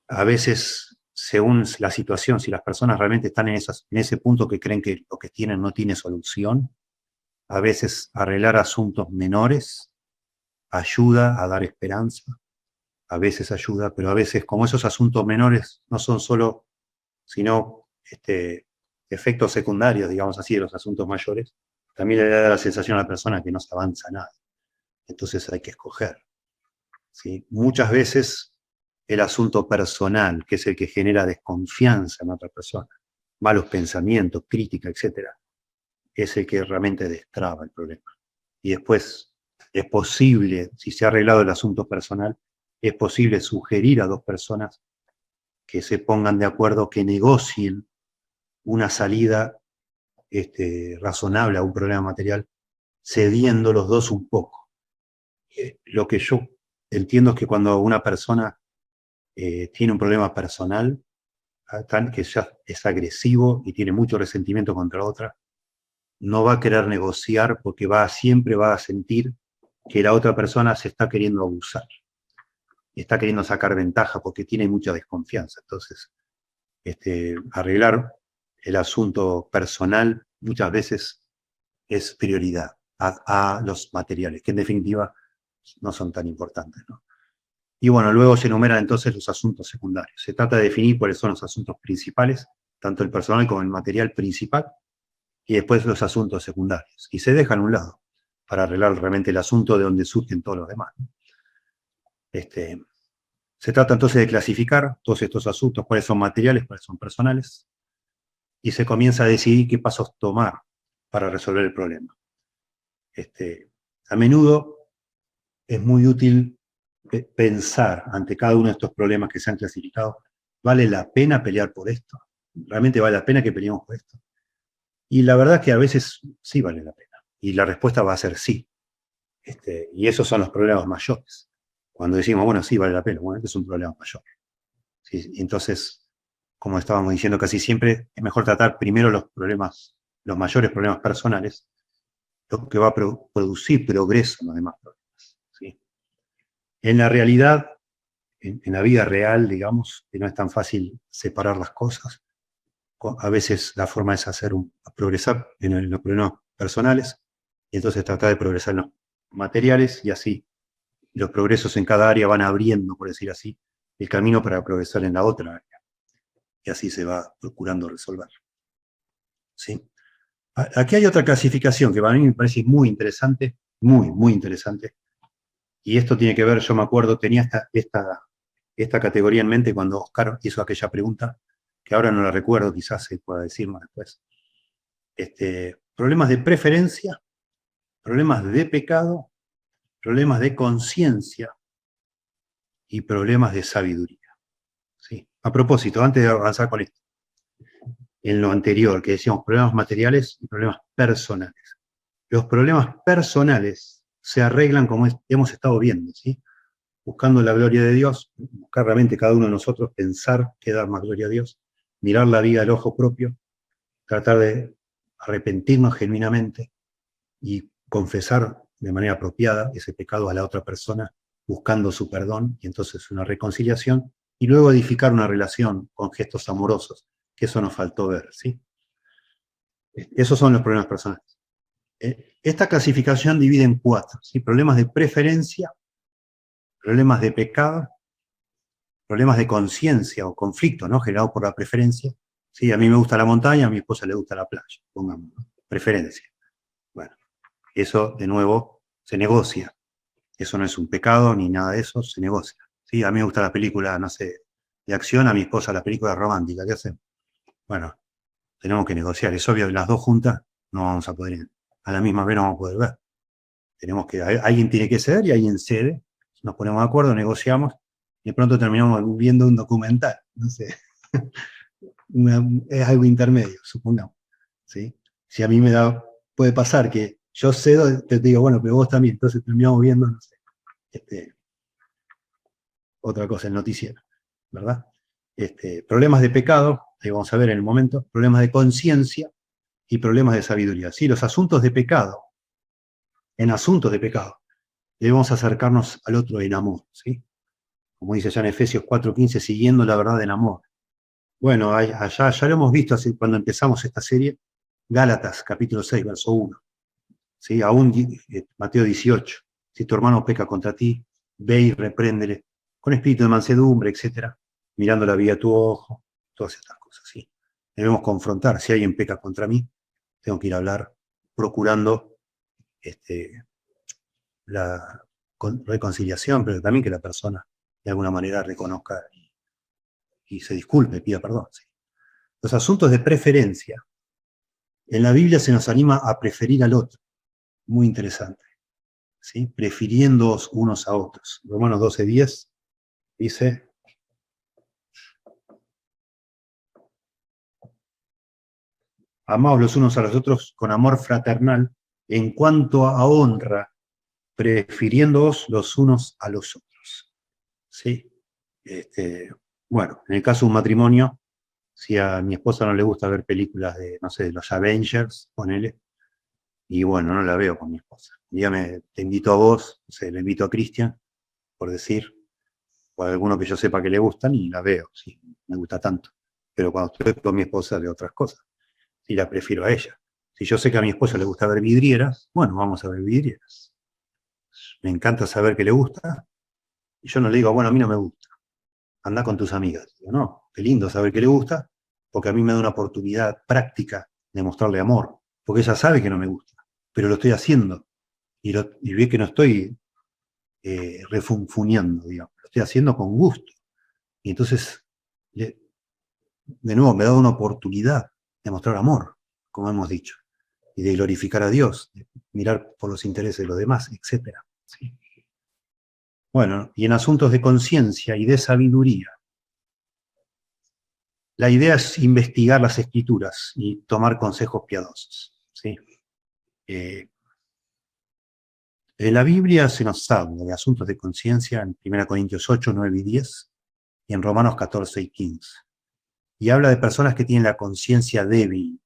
a veces según la situación, si las personas realmente están en ese punto que creen que lo que tienen no tiene solución, a veces arreglar asuntos menores ayuda a dar esperanza, a veces ayuda, pero a veces como esos asuntos menores no son solo, sino efectos secundarios, digamos así, de los asuntos mayores, también le da la sensación a la persona que no se avanza nada. Entonces hay que escoger. ¿Sí? Muchas veces el asunto personal, que es el que genera desconfianza en otra persona, malos pensamientos, crítica, etc., es el que realmente destraba el problema. Y después es posible, si se ha arreglado el asunto personal, es posible sugerir a dos personas que se pongan de acuerdo, que negocien una salida razonable a un problema material, cediendo los dos un poco. Lo que yo entiendo es que cuando una persona tiene un problema personal, que ya es agresivo y tiene mucho resentimiento contra otra, no va a querer negociar porque siempre va a sentir que la otra persona se está queriendo abusar y está queriendo sacar ventaja porque tiene mucha desconfianza. Entonces, arreglar el asunto personal muchas veces es prioridad a los materiales, que en definitiva no son tan importantes, ¿no? Y bueno, luego se enumeran entonces los asuntos secundarios. Se trata de definir cuáles son los asuntos principales, tanto el personal como el material principal, y después los asuntos secundarios. Y se dejan a un lado para arreglar realmente el asunto de donde surgen todos los demás. Se trata entonces de clasificar todos estos asuntos, cuáles son materiales, cuáles son personales, y se comienza a decidir qué pasos tomar para resolver el problema. A menudo es muy útil pensar ante cada uno de estos problemas que se han clasificado, ¿vale la pena pelear por esto? ¿Realmente vale la pena que peleemos por esto? Y la verdad es que a veces sí vale la pena. Y la respuesta va a ser sí. Y esos son los problemas mayores. Cuando decimos, bueno, sí vale la pena, bueno, este es un problema mayor. ¿Sí? Entonces, como estábamos diciendo casi siempre, es mejor tratar primero los problemas, los mayores problemas personales, lo que va a producir progreso en los demás problemas. ¿Sí? En la realidad, en la vida real, digamos, que no es tan fácil separar las cosas. A veces la forma es progresar en los problemas personales y entonces tratar de progresar en los materiales y así los progresos en cada área van abriendo, por decir así, el camino para progresar en la otra área. Y así se va procurando resolver. ¿Sí? Aquí hay otra clasificación que para mí me parece muy interesante, muy interesante. Y esto tiene que ver, yo me acuerdo, tenía esta categoría en mente cuando Oscar hizo aquella pregunta, que ahora no la recuerdo, quizás se pueda decir más después. Problemas de preferencia, problemas de pecado, problemas de conciencia y problemas de sabiduría. ¿Sí? A propósito, antes de avanzar con esto, en lo anterior, que decíamos problemas materiales y problemas personales. Los problemas personales se arreglan como hemos estado viendo, ¿sí? Buscando la gloria de Dios, buscar realmente cada uno de nosotros, pensar que dar más gloria a Dios, mirar la vida al ojo propio, tratar de arrepentirnos genuinamente y confesar de manera apropiada ese pecado a la otra persona, buscando su perdón y entonces una reconciliación, y luego edificar una relación con gestos amorosos, que eso nos faltó ver, ¿sí? Esos son los problemas personales. Esta clasificación divide en 4, ¿sí? Problemas de preferencia, problemas de pecado, problemas de conciencia o conflicto, ¿no? Generado por la preferencia. Sí, a mí me gusta la montaña, a mi esposa le gusta la playa, pongamos, ¿no? Preferencia. Bueno, eso de nuevo se negocia. Eso no es un pecado ni nada de eso, se negocia. ¿Sí? A mí me gusta la película, no sé, de acción, a mi esposa la película romántica, ¿qué hacemos? Bueno, tenemos que negociar. Es obvio que las dos juntas no vamos a poder, a la misma vez no vamos a poder ver. Tenemos que, alguien tiene que ceder y alguien cede. Nos ponemos de acuerdo, negociamos y de pronto terminamos viendo un documental. No sé. Es algo intermedio, supongamos. ¿Sí? Si a mí puede pasar que yo cedo, te digo, bueno, pero vos también, entonces terminamos viendo, no sé, otra cosa, el noticiero, ¿verdad? Problemas de pecado, ahí vamos a ver en el momento, problemas de conciencia y problemas de sabiduría. Sí, los asuntos de pecado, en asuntos de pecado, debemos acercarnos al otro en amor, ¿sí? Como dice ya en Efesios 4:15, siguiendo la verdad en amor. Bueno, allá ya lo hemos visto así, cuando empezamos esta serie, Gálatas, capítulo 6, verso 1. ¿Sí? Aún Mateo 18. Si tu hermano peca contra ti, ve y repréndele con espíritu de mansedumbre, etc. Mirando la vida a tu ojo, todas estas cosas. ¿Sí? Debemos confrontar. Si alguien peca contra mí, tengo que ir a hablar procurando la reconciliación, pero también que la persona de alguna manera reconozca y se disculpe, pida perdón. ¿Sí? Los asuntos de preferencia. En la Biblia se nos anima a preferir al otro. Muy interesante. ¿Sí? Prefiriéndoos unos a otros. Romanos 12:10 dice: amaos los unos a los otros con amor fraternal, en cuanto a honra, prefiriéndoos los unos a los otros. ¿Sí? Bueno, en el caso de un matrimonio, si a mi esposa no le gusta ver películas de, no sé, de los Avengers, ponele, y bueno, no la veo con mi esposa. Dígame, te invito a vos, no sé, le invito a Cristian, por decir, o a alguno que yo sepa que le gustan, y la veo, sí, me gusta tanto. Pero cuando estoy con mi esposa veo otras cosas, y la prefiero a ella. Si yo sé que a mi esposa le gusta ver vidrieras, bueno, vamos a ver vidrieras. me encanta saber que le gusta, y yo no le digo, bueno, a mí no me gusta, anda con tus amigas. Digo, no, qué lindo saber que le gusta, porque a mí me da una oportunidad práctica de mostrarle amor, porque ella sabe que no me gusta, pero lo estoy haciendo, y ve que no estoy refunfuñando, digamos, lo estoy haciendo con gusto. Y entonces, de nuevo, me da una oportunidad de mostrar amor, como hemos dicho, y de glorificar a Dios, de mirar por los intereses de los demás, etc. ¿Sí? Bueno, y en asuntos de conciencia y de sabiduría, la idea es investigar las escrituras y tomar consejos piadosos. ¿Sí? En la Biblia se nos habla de asuntos de conciencia en 1 Corintios 8, 9 y 10, y en Romanos 14 y 15. Y habla de personas que tienen la conciencia débil.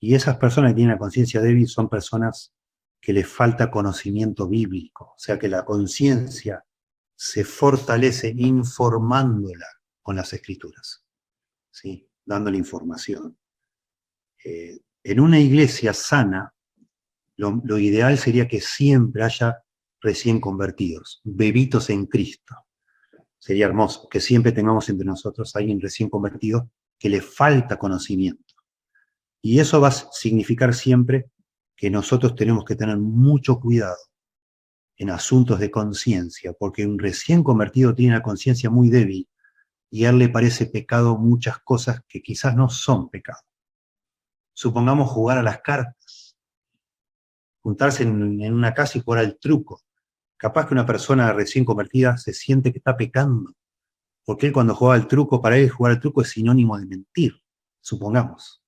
Y esas personas que tienen la conciencia débil son personas que les falta conocimiento bíblico. O sea que la conciencia se fortalece informándola con las escrituras, ¿sí? Dándole información. En una iglesia sana, lo ideal sería que siempre haya recién convertidos, bebitos en Cristo. Sería hermoso que siempre tengamos entre nosotros a alguien recién convertido que le falta conocimiento. Y eso va a significar siempre que nosotros tenemos que tener mucho cuidado en asuntos de conciencia, porque un recién convertido tiene una conciencia muy débil y a él le parece pecado muchas cosas que quizás no son pecado. Supongamos jugar a las cartas, juntarse en una casa y jugar al truco. Capaz que una persona recién convertida se siente que está pecando, porque él cuando juega al truco, para él jugar al truco es sinónimo de mentir, supongamos.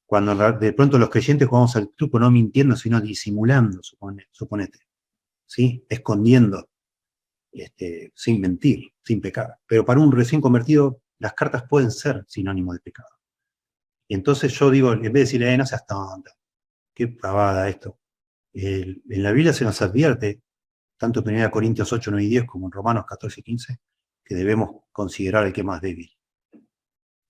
Cuando de pronto los creyentes jugamos al truco no mintiendo, sino disimulando, suponete, ¿sí? Escondiendo, sin mentir, sin pecar. Pero para un recién convertido, las cartas pueden ser sinónimo de pecado. Y entonces yo digo, en vez de decirle, no seas tonta, qué pavada esto. En la Biblia se nos advierte, tanto en 1 Corintios 8, 9 y 10, como en Romanos 14 y 15, que debemos considerar al que es más débil.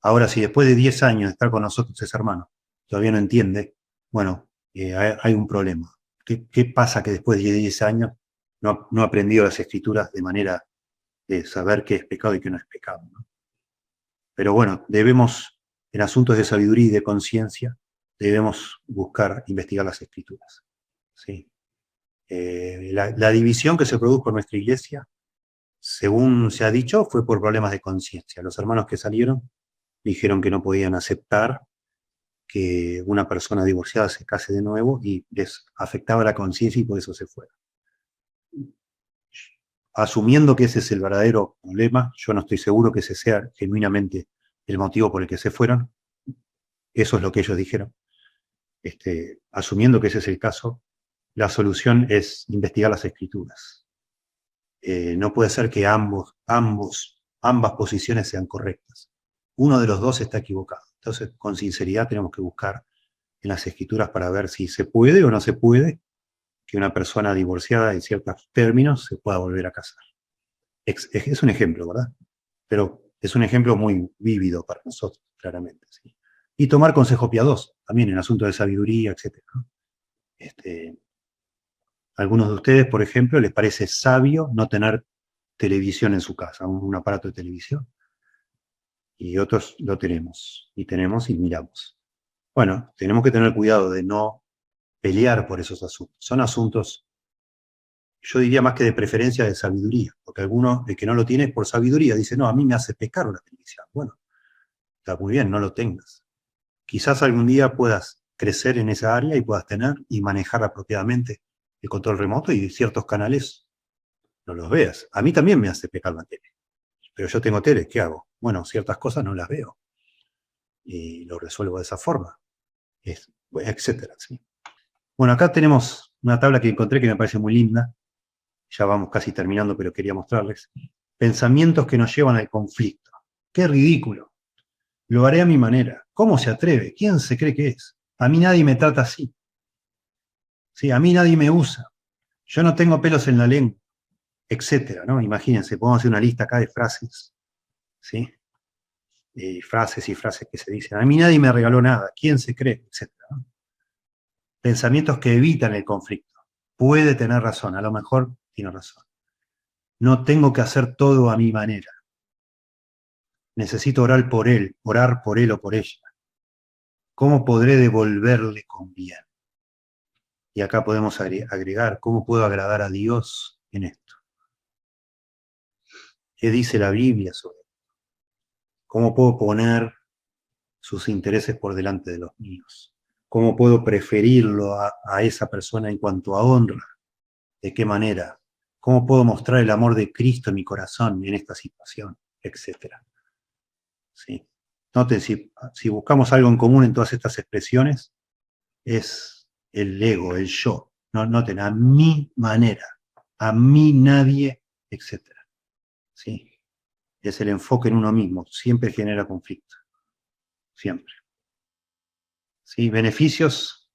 Ahora, si después de 10 años de estar con nosotros ese hermano todavía no entiende, bueno, hay un problema. ¿Qué pasa que después de 10 años no ha aprendido las escrituras de manera de saber qué es pecado y qué no es pecado, ¿no? Pero bueno, debemos, en asuntos de sabiduría y de conciencia, debemos buscar, investigar las escrituras. ¿Sí? La división que se produjo en nuestra iglesia, según se ha dicho, fue por problemas de conciencia. Los hermanos que salieron dijeron que no podían aceptar que una persona divorciada se case de nuevo y les afectaba la conciencia y por eso se fueron. Asumiendo que ese es el verdadero problema, yo no estoy seguro que ese sea genuinamente el motivo por el que se fueron. Eso es lo que ellos dijeron. Asumiendo que ese es el caso, la solución es investigar las escrituras. No puede ser que ambas posiciones sean correctas. Uno de los dos está equivocado. Entonces, con sinceridad tenemos que buscar en las escrituras para ver si se puede o no se puede que una persona divorciada en ciertos términos se pueda volver a casar. Es un ejemplo, ¿verdad? Pero es un ejemplo muy vívido para nosotros, claramente. ¿Sí? Y tomar consejo piadoso, también en asuntos de sabiduría, etc. ¿No? Algunos de ustedes, por ejemplo, les parece sabio no tener televisión en su casa, un aparato de televisión. Y otros lo tenemos y miramos. Bueno, tenemos que tener cuidado de no pelear por esos asuntos. Son asuntos, yo diría más que de preferencia de sabiduría, porque alguno, el que no lo tiene por sabiduría, dice, no, a mí me hace pecar la televisión. Bueno, está muy bien, no lo tengas. Quizás algún día puedas crecer en esa área y puedas tener y manejar apropiadamente el control remoto y ciertos canales no los veas. A mí también me hace pecar la tele, pero yo tengo tele, ¿qué hago? Bueno, ciertas cosas no las veo y lo resuelvo de esa forma, etcétera. ¿Sí? Bueno, acá tenemos una tabla que encontré que me parece muy linda. Ya vamos casi terminando, pero quería mostrarles. Pensamientos que nos llevan al conflicto. ¡Qué ridículo! Lo haré a mi manera. ¿Cómo se atreve? ¿Quién se cree que es? A mí nadie me trata así. ¿Sí? A mí nadie me usa. Yo no tengo pelos en la lengua, etcétera, ¿no? Imagínense, podemos hacer una lista acá de frases, ¿sí? Frases y frases que se dicen. A mí nadie me regaló nada. ¿Quién se cree? Etcétera, ¿no? Pensamientos que evitan el conflicto. puede tener razón, a lo mejor tiene razón. No tengo que hacer todo a mi manera. Necesito orar por él o por ella. ¿Cómo podré devolverle con bien? Y acá podemos agregar, ¿cómo puedo agradar a Dios en esto? ¿Qué dice la Biblia sobre esto? ¿Cómo puedo poner sus intereses por delante de los míos? ¿Cómo puedo preferirlo a esa persona en cuanto a honra? ¿De qué manera? ¿Cómo puedo mostrar el amor de Cristo en mi corazón en esta situación? Etcétera. ¿Sí? Noten, si buscamos algo en común en todas estas expresiones, es el ego, el yo. Noten, a mi manera, a mí nadie, etcétera. ¿Sí? Es el enfoque en uno mismo, siempre genera conflicto. Siempre. ¿Sí? Beneficios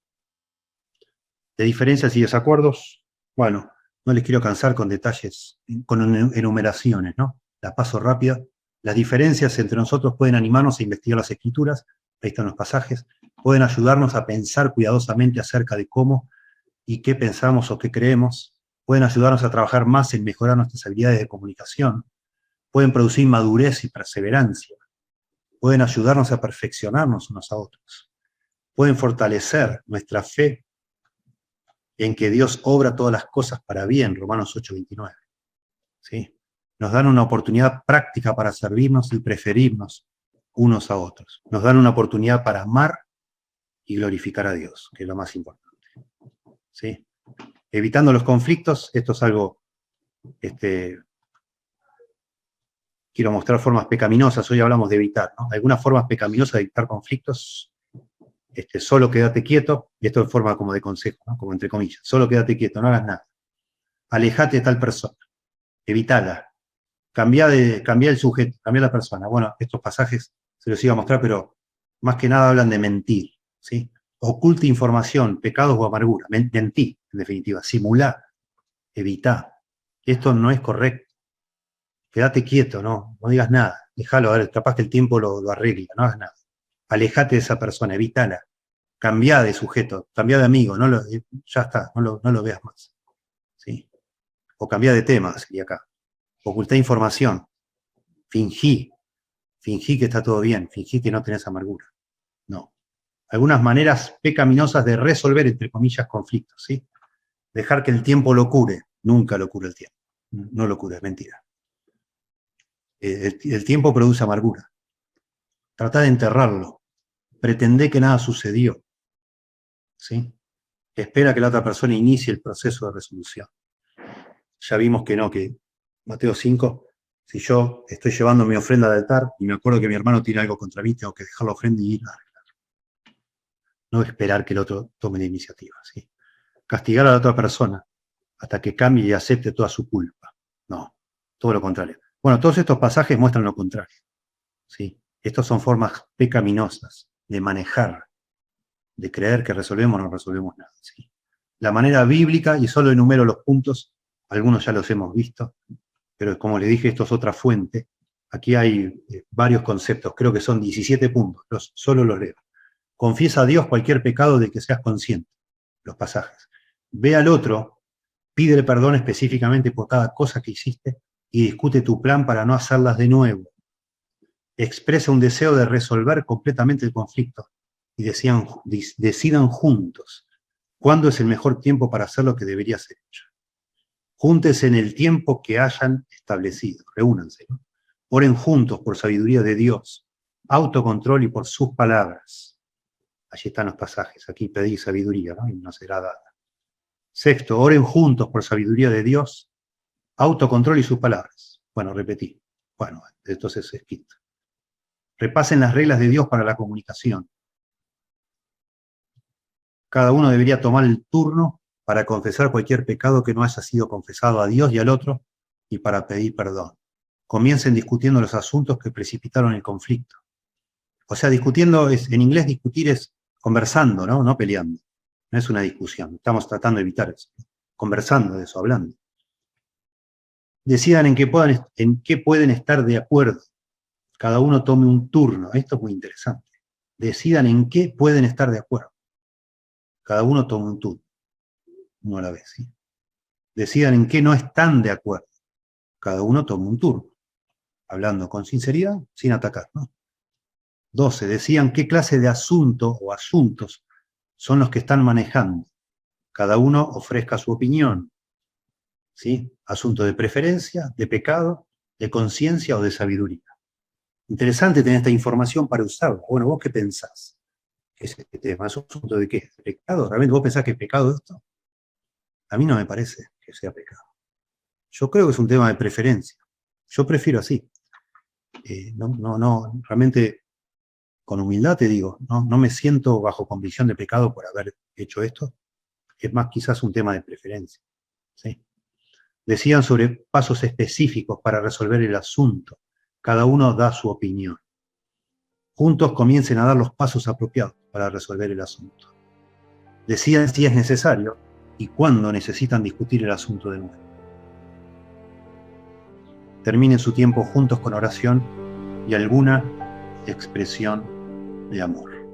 de diferencias y desacuerdos. Bueno, no les quiero cansar con detalles, con enumeraciones, ¿no? La paso rápida. Las diferencias entre nosotros pueden animarnos a investigar las escrituras, ahí están los pasajes, pueden ayudarnos a pensar cuidadosamente acerca de cómo y qué pensamos o qué creemos, pueden ayudarnos a trabajar más en mejorar nuestras habilidades de comunicación, pueden producir madurez y perseverancia, pueden ayudarnos a perfeccionarnos unos a otros, pueden fortalecer nuestra fe en que Dios obra todas las cosas para bien, Romanos 8:29. ¿Sí? Nos dan una oportunidad práctica para servirnos y preferirnos unos a otros. Nos dan una oportunidad para amar y glorificar a Dios, que es lo más importante. ¿Sí? Evitando los conflictos, esto es algo, quiero mostrar formas pecaminosas, hoy hablamos de evitar, ¿no? Algunas formas pecaminosas de evitar conflictos, solo quédate quieto, y esto en forma como de consejo, ¿no? Como entre comillas, solo quédate quieto, no hagas nada. Alejate de tal persona, evitala. Cambia el sujeto, cambia la persona. Bueno, estos pasajes se los iba a mostrar, pero más que nada hablan de mentir, ¿sí? Oculta información, pecados o amargura. Mentí, en definitiva. Simulá, evitá. Esto no es correcto. Quédate quieto, no digas nada. Déjalo, a ver, capaz que el tiempo lo arregla, no hagas nada. Alejate de esa persona, evítala. Cambia de sujeto, cambia de amigo, ya está, no lo veas más. ¿Sí? O cambia de tema, sería acá. Ocultá información. Fingí que está todo bien, fingí que no tenés amargura. No. Algunas maneras pecaminosas de resolver, entre comillas, conflictos, ¿sí? Dejar que el tiempo lo cure. Nunca lo cura el tiempo. No lo cura, es mentira. El tiempo produce amargura. Tratá de enterrarlo. Pretendé que nada sucedió. ¿Sí? Espera que la otra persona inicie el proceso de resolución. Ya vimos que no, que Mateo 5, si yo estoy llevando mi ofrenda al altar y me acuerdo que mi hermano tiene algo contra mí, tengo que dejar la ofrenda y ir a arreglar. No esperar que el otro tome la iniciativa. ¿Sí? Castigar a la otra persona hasta que cambie y acepte toda su culpa. No, todo lo contrario. Bueno, todos estos pasajes muestran lo contrario. ¿Sí? Estas son formas pecaminosas de manejar, de creer que resolvemos o no resolvemos nada. ¿Sí? La manera bíblica, y solo enumero los puntos, algunos ya los hemos visto, pero como les dije, esto es otra fuente. Aquí hay varios conceptos, creo que son 17 puntos, solo los leo. Confiesa a Dios cualquier pecado de que seas consciente, los pasajes. Ve al otro, pídele perdón específicamente por cada cosa que hiciste y discute tu plan para no hacerlas de nuevo. Expresa un deseo de resolver completamente el conflicto y decidan juntos cuándo es el mejor tiempo para hacer lo que debería ser hecho. Júntense en el tiempo que hayan establecido, reúnanse, ¿no? Oren juntos por sabiduría de Dios, autocontrol y por sus palabras. Allí están los pasajes, aquí pedí sabiduría, ¿no? Y nos será dada. Sexto, oren juntos por sabiduría de Dios, autocontrol y sus palabras. Bueno, repetí. Bueno, entonces es quinto. Repasen las reglas de Dios para la comunicación. Cada uno debería tomar el turno para confesar cualquier pecado que no haya sido confesado a Dios y al otro y para pedir perdón. Comiencen discutiendo los asuntos que precipitaron el conflicto. O sea, discutiendo, en inglés discutir es conversando, ¿no? No peleando. No es una discusión. Estamos tratando de evitar eso. Conversando de eso, hablando. Decidan en qué pueden estar de acuerdo. Cada uno tome un turno. Esto es muy interesante. Decidan en qué pueden estar de acuerdo. Cada uno tome un turno. uno a la vez, ¿sí? Decidan en qué no están de acuerdo. Cada uno toma un turno, hablando con sinceridad, sin atacar, ¿no? 12. Decían qué clase de asunto o asuntos son los que están manejando. Cada uno ofrezca su opinión, ¿sí? Asunto de preferencia, de pecado, de conciencia o de sabiduría. Interesante tener esta información para usarla. Bueno, ¿vos qué pensás? ¿Qué es este tema? ¿Es un asunto de qué? ¿De pecado? ¿Realmente vos pensás que es pecado esto? A mí no me parece que sea pecado. Yo creo que es un tema de preferencia. Yo prefiero así. Realmente con humildad te digo, no me siento bajo convicción de pecado por haber hecho esto. Es más quizás un tema de preferencia, ¿sí? Decían sobre pasos específicos para resolver el asunto. Cada uno da su opinión. Juntos comiencen a dar los pasos apropiados para resolver el asunto. Decían si es necesario y cuándo necesitan discutir el asunto de nuevo. Terminen su tiempo juntos con oración y alguna expresión de amor.